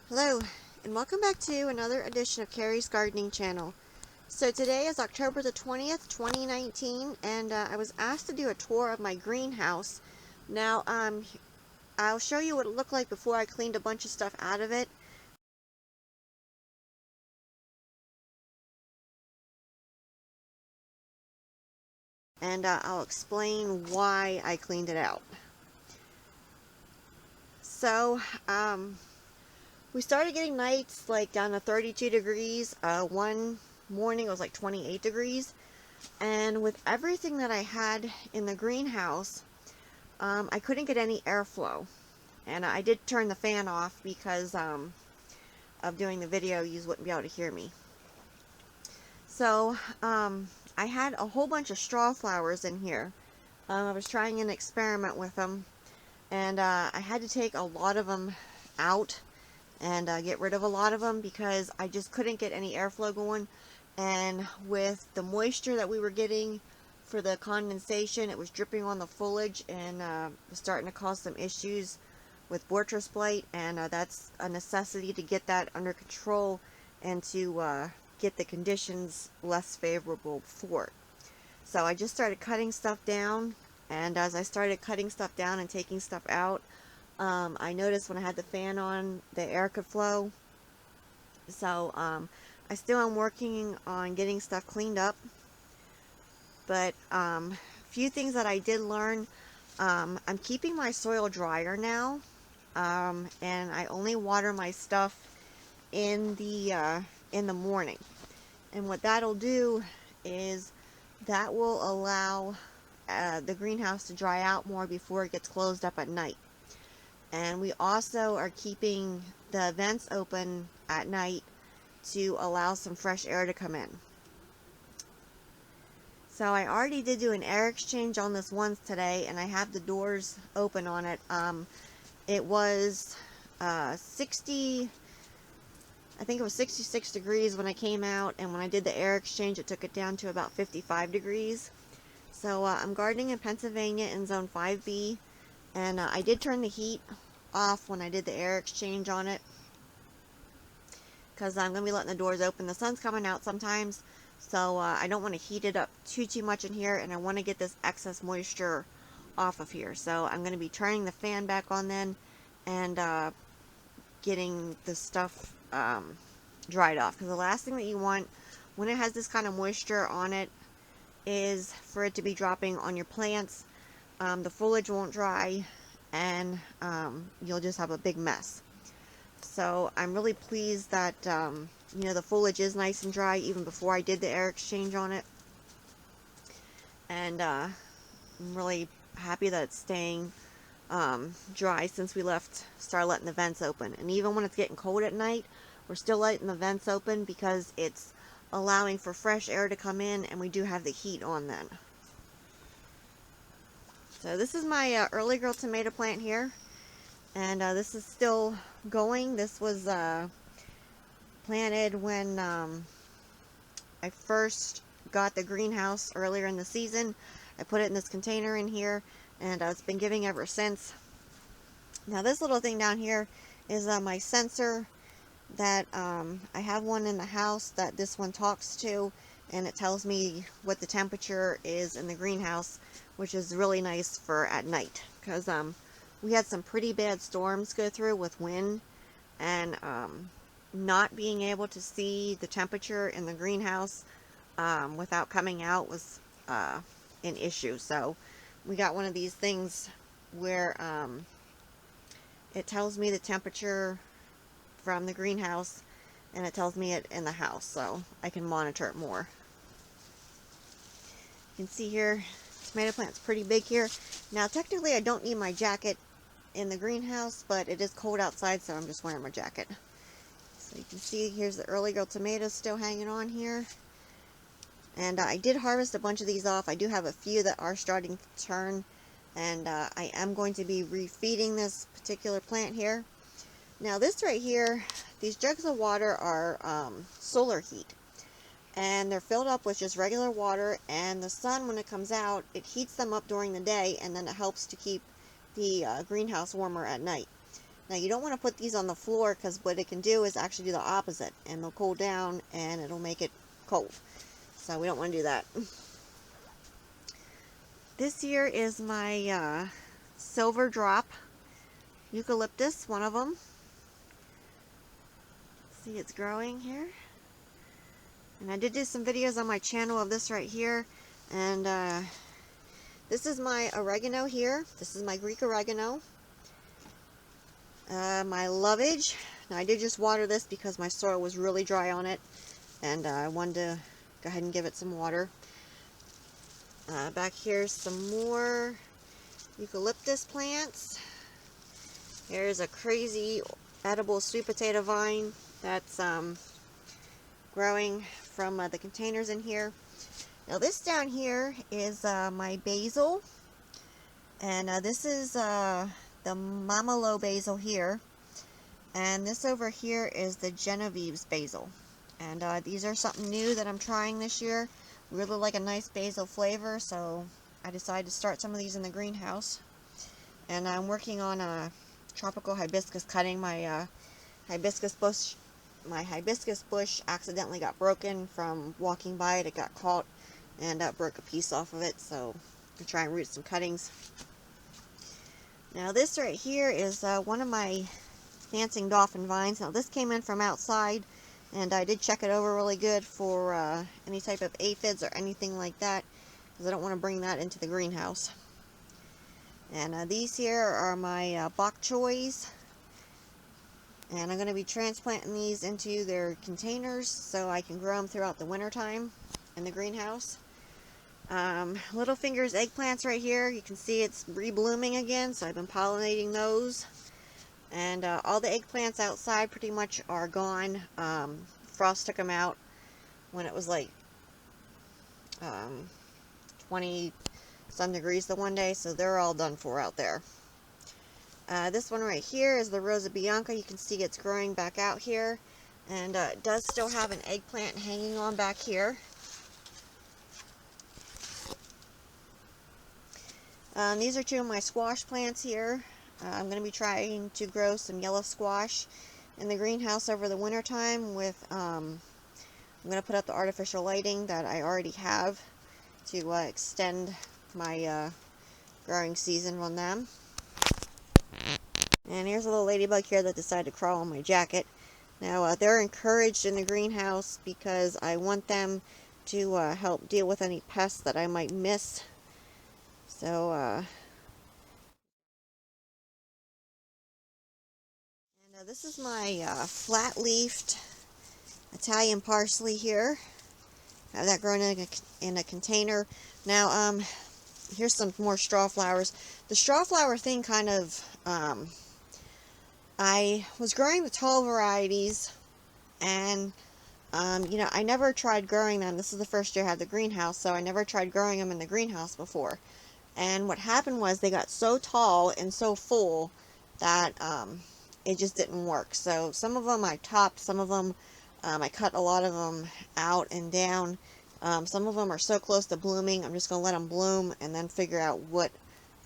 Hello, and welcome back to another edition of Carrie's Gardening Channel. So today is October the 20th, 2019, and I was asked to do a tour of my greenhouse. Now, I'll show you what it looked like before I cleaned a bunch of stuff out of it. And I'll explain why I cleaned it out. So, we started getting nights like down to 32 degrees. One morning it was like 28 degrees. And with everything that I had in the greenhouse, I couldn't get any airflow. And I did turn the fan off because of doing the video. You wouldn't be able to hear me. So I had a whole bunch of straw flowers in here. I was trying an experiment with them, and I had to take a lot of them out and get rid of a lot of them because I just couldn't get any airflow going. And with the moisture that we were getting for the condensation, it was dripping on the foliage and was starting to cause some issues with Bortress blight, and that's a necessity to get that under control and to get the conditions less favorable for it. So I just started cutting stuff down, and as I started cutting stuff down and taking stuff out, I noticed when I had the fan on, the air could flow. So I still am working on getting stuff cleaned up, but few things that I did learn. I'm keeping my soil drier now, and I only water my stuff in the morning. And what that'll do is that will allow the greenhouse to dry out more before it gets closed up at night. And we also are keeping the vents open at night to allow some fresh air to come in. So I already did do an air exchange on this once today, and I have the doors open on it. It was 60, I think it was 66 degrees when I came out, and when I did the air exchange, it took it down to about 55 degrees. So I'm gardening in Pennsylvania in zone 5B, and I did turn the heat off when I did the air exchange on it, because I'm going to be letting the doors open. The sun's coming out sometimes, so I don't want to heat it up too much in here, and I want to get this excess moisture off of here. So I'm going to be turning the fan back on then, and getting the stuff dried off, because the last thing that you want when it has this kind of moisture on it is for it to be dropping on your plants. The foliage won't dry, and you'll just have a big mess. So I'm really pleased that the foliage is nice and dry even before I did the air exchange on it, and I'm really happy that it's staying dry since we started letting the vents open. And even when it's getting cold at night, we're still letting the vents open because it's allowing for fresh air to come in, and we do have the heat on then. So this is my early girl tomato plant here, and this is still going. This was planted when I first got the greenhouse earlier in the season. I put it in this container in here, and it's been giving ever since. Now this little thing down here is my sensor that I have one in the house that this one talks to, and it tells me what the temperature is in the greenhouse, which is really nice for at night, because we had some pretty bad storms go through with wind, and not being able to see the temperature in the greenhouse without coming out was an issue. So we got one of these things where it tells me the temperature from the greenhouse, and it tells me it in the house, so I can monitor it more. You can see here, tomato plant's pretty big here. Now technically I don't need my jacket in the greenhouse, but it is cold outside, so I'm just wearing my jacket. So you can see here's the early girl tomatoes still hanging on here. And I did harvest a bunch of these off. I do have a few that are starting to turn, and I am going to be refeeding this particular plant here. Now this right here, these jugs of water are solar heat, and they're filled up with just regular water, and the sun, when it comes out, it heats them up during the day, and then it helps to keep the greenhouse warmer at night. Now you don't want to put these on the floor because what it can do is actually do the opposite, and they'll cool down and it'll make it cold. So we don't want to do that. This here is my silver drop eucalyptus, one of them. See, it's growing here. And I did do some videos on my channel of this right here. And this is my oregano here. This is my Greek oregano. My lovage. Now I did just water this because my soil was really dry on it. And I wanted to go ahead and give it some water. Back here's some more eucalyptus plants. Here's a crazy edible sweet potato vine that's growing from the containers in here. Now this down here is my basil, and this is the Mamalo basil here, and this over here is the Genevieve's basil. And these are something new that I'm trying this year. Really like a nice basil flavor, so I decided to start some of these in the greenhouse. And I'm working on a tropical hibiscus cutting. My hibiscus bush accidentally got broken from walking by it. It got caught and broke a piece off of it, so I'm trying to root some cuttings. Now this right here is one of my dancing dolphin vines. Now this came in from outside, and I did check it over really good for any type of aphids or anything like that, because I don't want to bring that into the greenhouse. And these here are my bok choys, and I'm going to be transplanting these into their containers so I can grow them throughout the winter time in the greenhouse. Little fingers eggplants right here, you can see it's reblooming again, so I've been pollinating those. And all the eggplants outside pretty much are gone. Frost took them out when it was like 20 some degrees the one day, so they're all done for out there. This one right here is the Rosa Bianca. You can see it's growing back out here, and it does still have an eggplant hanging on back here. These are two of my squash plants here. I'm going to be trying to grow some yellow squash in the greenhouse over the winter time with, I'm going to put up the artificial lighting that I already have to extend my growing season on them. And here's a little ladybug here that decided to crawl on my jacket. Now they're encouraged in the greenhouse because I want them to help deal with any pests that I might miss. So this is my flat-leafed Italian parsley here. I have that grown in a container. Now, here's some more straw flowers. The straw flower thing kind of, I was growing the tall varieties, and, you know, I never tried growing them. This is the first year I had the greenhouse, so I never tried growing them in the greenhouse before. And what happened was they got so tall and so full that it just didn't work. So some of them I topped, some of them I cut a lot of them out and down. Some of them are so close to blooming, I'm just going to let them bloom and then figure out what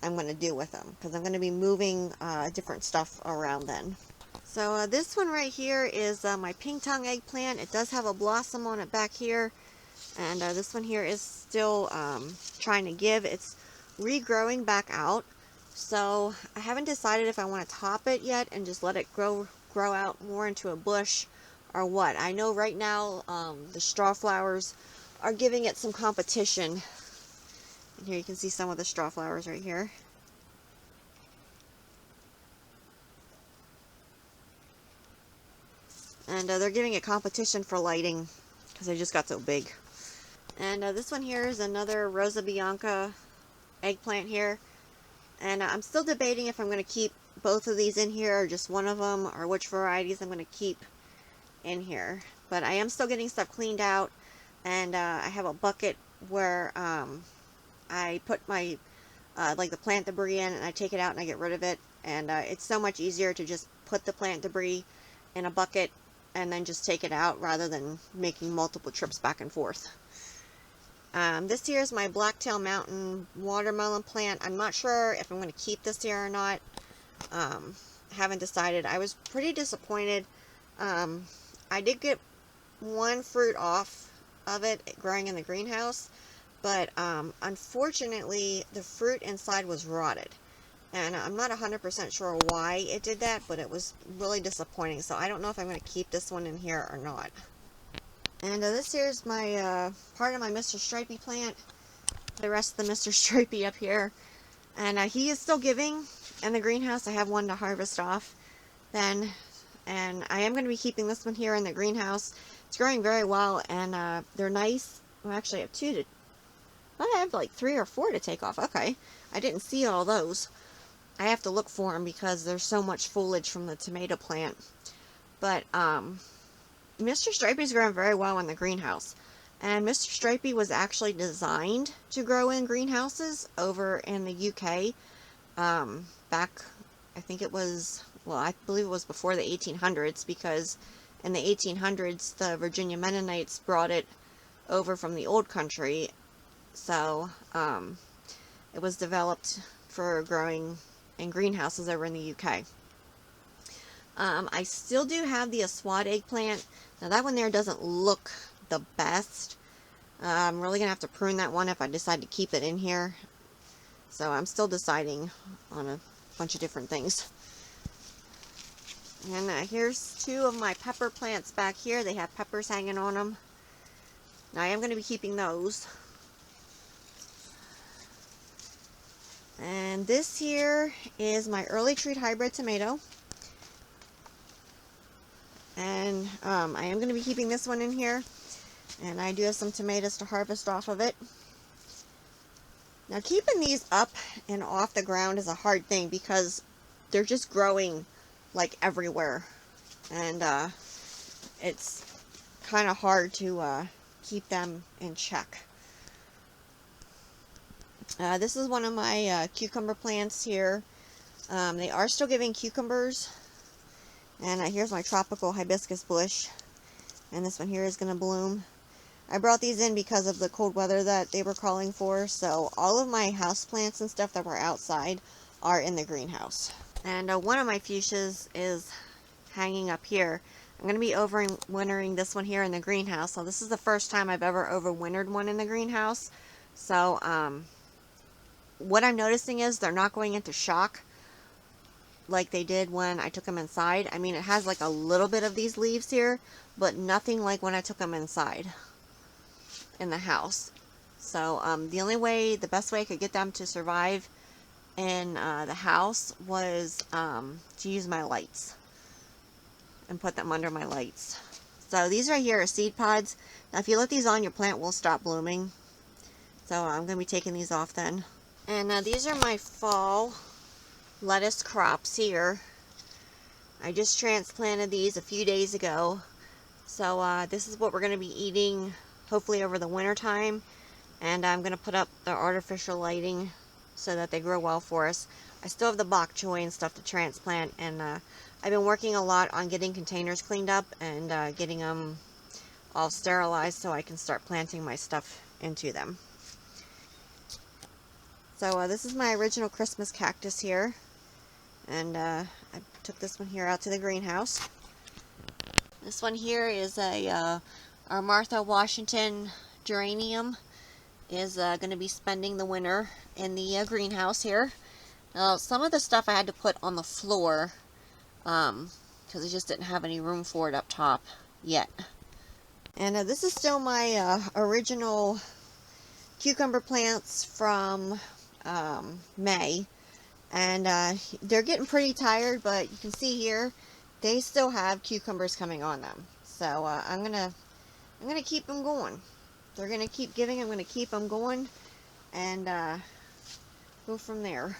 I'm going to do with them, because I'm going to be moving different stuff around then. So this one right here is my pink tongue eggplant. It does have a blossom on it back here, and this one here is still trying to give. It's regrowing back out, so I haven't decided if I want to top it yet and just let it grow out more into a bush or what. I know right now the straw flowers are giving it some competition. And here you can see some of the straw flowers right here. And they're giving it competition for lighting because they just got so big. And this one here is another Rosa Bianca eggplant here. And I'm still debating if I'm going to keep both of these in here or just one of them, or which varieties I'm going to keep in here. But I am still getting stuff cleaned out, and I have a bucket where I put my like the plant debris in, and I take it out and I get rid of it. And it's so much easier to just put the plant debris in a bucket and then just take it out rather than making multiple trips back and forth. This here is my Blacktail Mountain watermelon plant. I'm not sure if I'm going to keep this here or not. haven't decided. I was pretty disappointed. I did get one fruit off of it growing in the greenhouse, but unfortunately the fruit inside was rotted. And I'm not 100% sure why it did that, but it was really disappointing. So I don't know if I'm going to keep this one in here or not. And this here's my part of my Mr. Stripey plant. The rest of the Mr. Stripey up here. And he is still giving in the greenhouse. I have one to harvest off then. And I am going to be keeping this one here in the greenhouse. It's growing very well, and they're nice. Well, actually I have two to... I have like 3 or 4 to take off. Okay. I didn't see all those. I have to look for them because there's so much foliage from the tomato plant. But Mr. Stripey's growing very well in the greenhouse. And Mr. Stripey was actually designed to grow in greenhouses over in the UK. Back, I think it was, well, I believe it was before the 1800s, because in the 1800s the Virginia Mennonites brought it over from the old country. So it was developed for growing in greenhouses over in the UK. I still do have the Aswad eggplant. Now that one there doesn't look the best. I'm really going to have to prune that one if I decide to keep it in here. So I'm still deciding on a bunch of different things. And here's 2 of my pepper plants back here. They have peppers hanging on them. Now I am going to be keeping those. And this here is my early treat hybrid tomato. And I am going to be keeping this one in here. And I do have some tomatoes to harvest off of it. Now keeping these up and off the ground is a hard thing because they're just growing like everywhere. And it's kind of hard to keep them in check. This is one of my cucumber plants here. They are still giving cucumbers. And here's my tropical hibiscus bush. And this one here is going to bloom. I brought these in because of the cold weather that they were calling for. So all of my house plants and stuff that were outside are in the greenhouse. And one of my fuchsias is hanging up here. I'm going to be overwintering this one here in the greenhouse. So this is the first time I've ever overwintered one in the greenhouse. So what I'm noticing is they're not going into shock like they did when I took them inside. I mean, it has like a little bit of these leaves here, but nothing like when I took them inside in the house. So the best way I could get them to survive in the house was to use my lights and put them under my lights. So these right here are seed pods. Now if you let these on, your plant will stop blooming. So I'm going to be taking these off then. And these are my fall lettuce crops here. I just transplanted these a few days ago. So this is what we're going to be eating hopefully over the winter time. And I'm going to put up the artificial lighting so that they grow well for us. I still have the bok choy and stuff to transplant, and I've been working a lot on getting containers cleaned up and getting them all sterilized so I can start planting my stuff into them. So this is my original Christmas cactus here, and I took this one here out to the greenhouse. This one here is our Martha Washington geranium. Is going to be spending the winter in the greenhouse here. Now some of the stuff I had to put on the floor because I just didn't have any room for it up top yet. And this is still my original cucumber plants from May, and they're getting pretty tired, but you can see here they still have cucumbers coming on them. So I'm gonna keep them going. They're gonna keep giving. I'm gonna keep them going and go from there.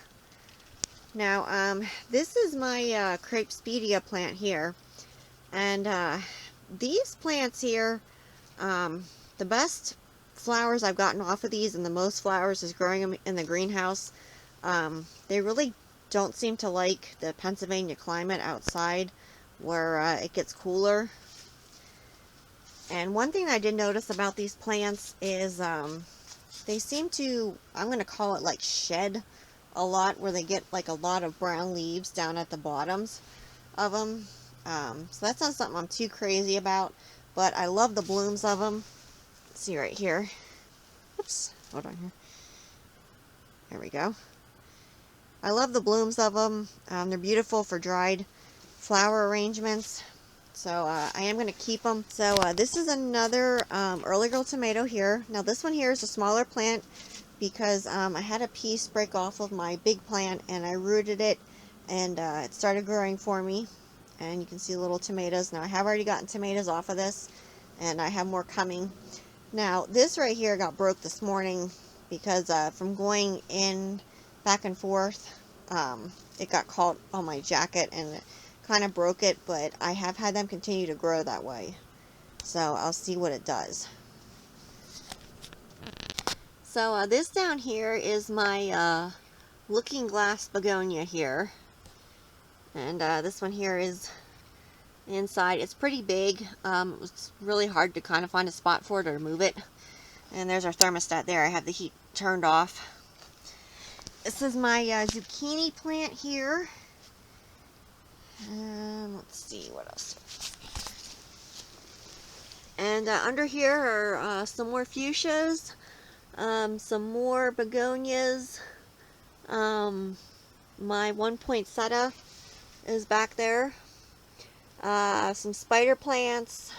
Now this is my crepe speedia plant here, and these plants here, the best flowers I've gotten off of these and the most flowers is growing them in the greenhouse. They really don't seem to like the Pennsylvania climate outside where it gets cooler. And one thing I did notice about these plants is they seem to, I'm going to call it like shed a lot where they get like a lot of brown leaves down at the bottoms of them. So that's not something I'm too crazy about, but I love the blooms of them. Let's see right here. Oops, hold on here. There we go. I love the blooms of them. They're beautiful for dried flower arrangements. So I am going to keep them. So this is another early girl tomato here. Now this one here is a smaller plant because I had a piece break off of my big plant and I rooted it, and it started growing for me. And you can see little tomatoes. Now I have already gotten tomatoes off of this, and I have more coming. Now this right here got broke this morning because from going in back and forth, it got caught on my jacket and it kind of broke it, but I have had them continue to grow that way. So I'll see what it does. So this down here is my looking glass begonia here. And this one here is inside. It's pretty big. It's really hard to kind of find a spot for it or move it. And there's our thermostat there. I have the heat turned off. This is my zucchini plant here. Let's see what else. And under here are some more fuchsias, some more begonias. My 1 poinsettia is back there. Some spider plants.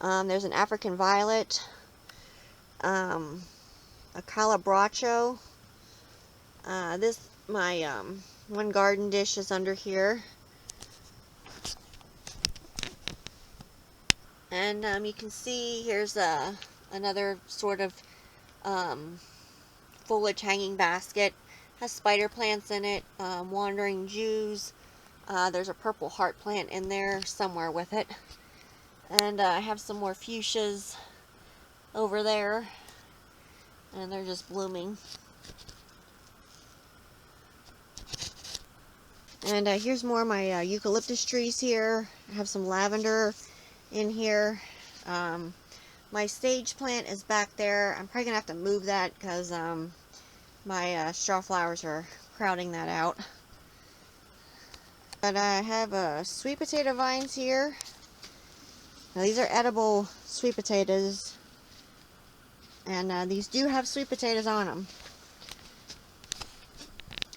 There's an African violet. A calabracho. My one garden dish is under here. And you can see here's another sort of foliage hanging basket. Has spider plants in it, wandering Jews. There's a purple heart plant in there somewhere with it. And I have some more fuchsias over there. And they're just blooming. And here's more of my eucalyptus trees here. I have some lavender in here. My sage plant is back there. I'm probably going to have to move that because my straw flowers are crowding that out. But I have sweet potato vines here. Now these are edible sweet potatoes. And these do have sweet potatoes on them.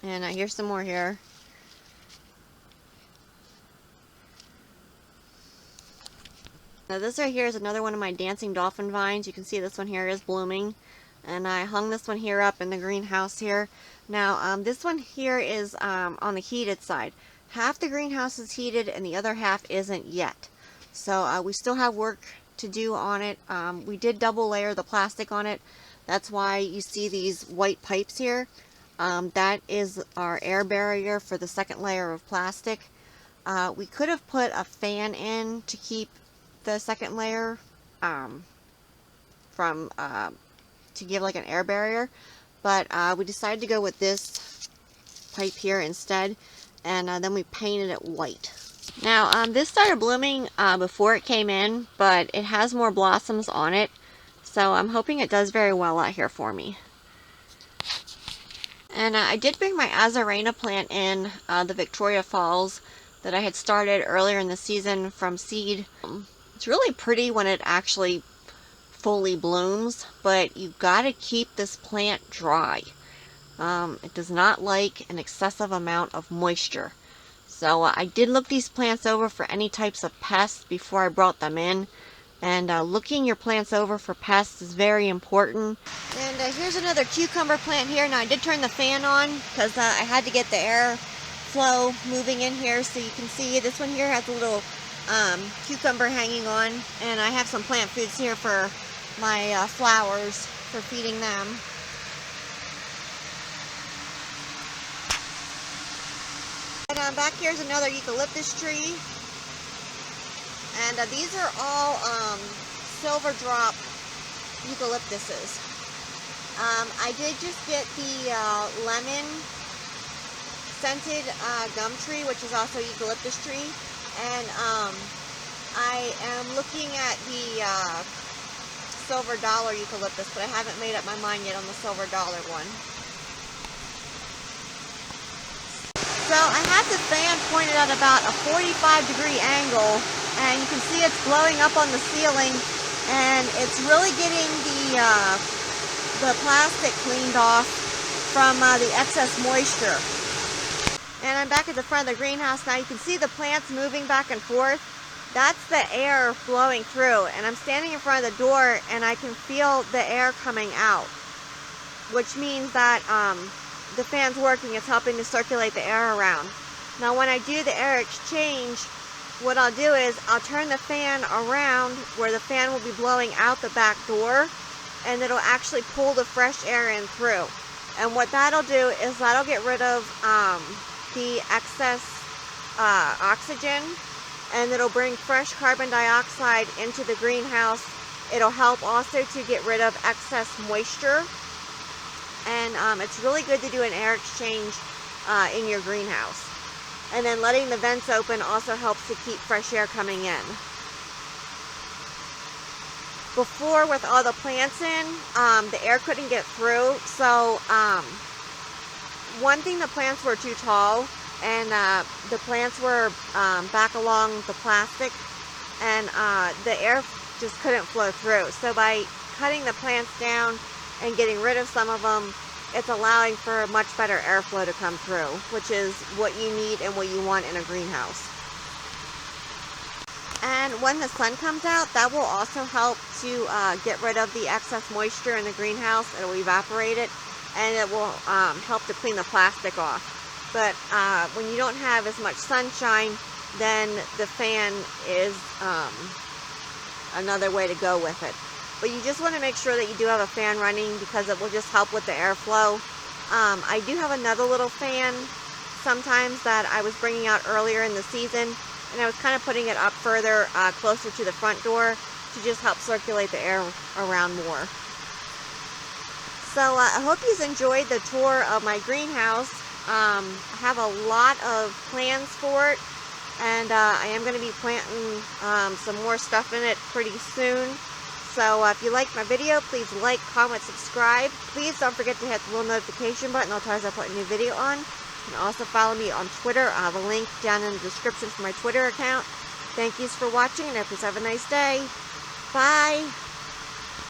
And here's some more here. Now this right here is another one of my dancing dolphin vines. You can see this one here is blooming. And I hung this one here up in the greenhouse here. Now this one here is on the heated side. Half the greenhouse is heated and the other half isn't yet. So we still have work to do on it. We did double layer the plastic on it. That's why you see these white pipes here. That is our air barrier for the second layer of plastic. We could have put a fan in to keep the second layer to give like an air barrier, but we decided to go with this pipe here instead, and then we painted it white. Now this started blooming before it came in, but it has more blossoms on it, so I'm hoping it does very well out here for me. And I did bring my azarena plant in, the Victoria Falls, that I had started earlier in the season from seed. It's really pretty when it actually fully blooms, but you've got to keep this plant dry. It does not like an excessive amount of moisture. So I did look these plants over for any types of pests before I brought them in. And looking your plants over for pests is very important. And here's another cucumber plant here. Now I did turn the fan on because I had to get the air flow moving in here. So you can see this one here has a little cucumber hanging on, and I have some plant foods here for my flowers for feeding them. And back here's another eucalyptus tree, and these are all silver drop eucalyptuses. I did just get the lemon scented gum tree, which is also a eucalyptus tree. And I am looking at the silver dollar eucalyptus, but I haven't made up my mind yet on the silver dollar one. So I have the fan pointed at about a 45-degree angle, and you can see it's blowing up on the ceiling, and it's really getting the plastic cleaned off from the excess moisture. And I'm back at the front of the greenhouse now. You can see the plants moving back and forth. That's the air blowing through, and I'm standing in front of the door and I can feel the air coming out, which means that the fan's working. It's helping to circulate the air around. Now when I do the air exchange, what I'll do is I'll turn the fan around where the fan will be blowing out the back door, and it'll actually pull the fresh air in through. And what that'll do is that'll get rid of the excess oxygen, and it'll bring fresh carbon dioxide into the greenhouse. It'll help also to get rid of excess moisture, and it's really good to do an air exchange in your greenhouse. And then letting the vents open also helps to keep fresh air coming in. Before, with all the plants in, the air couldn't get through, so one thing, the plants were too tall, and the plants were back along the plastic, and the air just couldn't flow through. So by cutting the plants down and getting rid of some of them, it's allowing for much better airflow to come through, which is what you need and what you want in a greenhouse. And when the sun comes out, that will also help to get rid of the excess moisture in the greenhouse. It will evaporate it, and it will help to clean the plastic off. But when you don't have as much sunshine, then the fan is another way to go with it. But you just want to make sure that you do have a fan running, because it will just help with the airflow. I do have another little fan sometimes that I was bringing out earlier in the season, and I was kind of putting it up further, closer to the front door, to just help circulate the air around more. So I hope you enjoyed the tour of my greenhouse. I have a lot of plans for it, and I am going to be planting some more stuff in it pretty soon. So if you liked my video, please like, comment, subscribe. Please don't forget to hit the little notification button all the times I put a new video on. You can also follow me on Twitter. I have a link down in the description for my Twitter account. Thank you for watching, and I hope you have a nice day. Bye.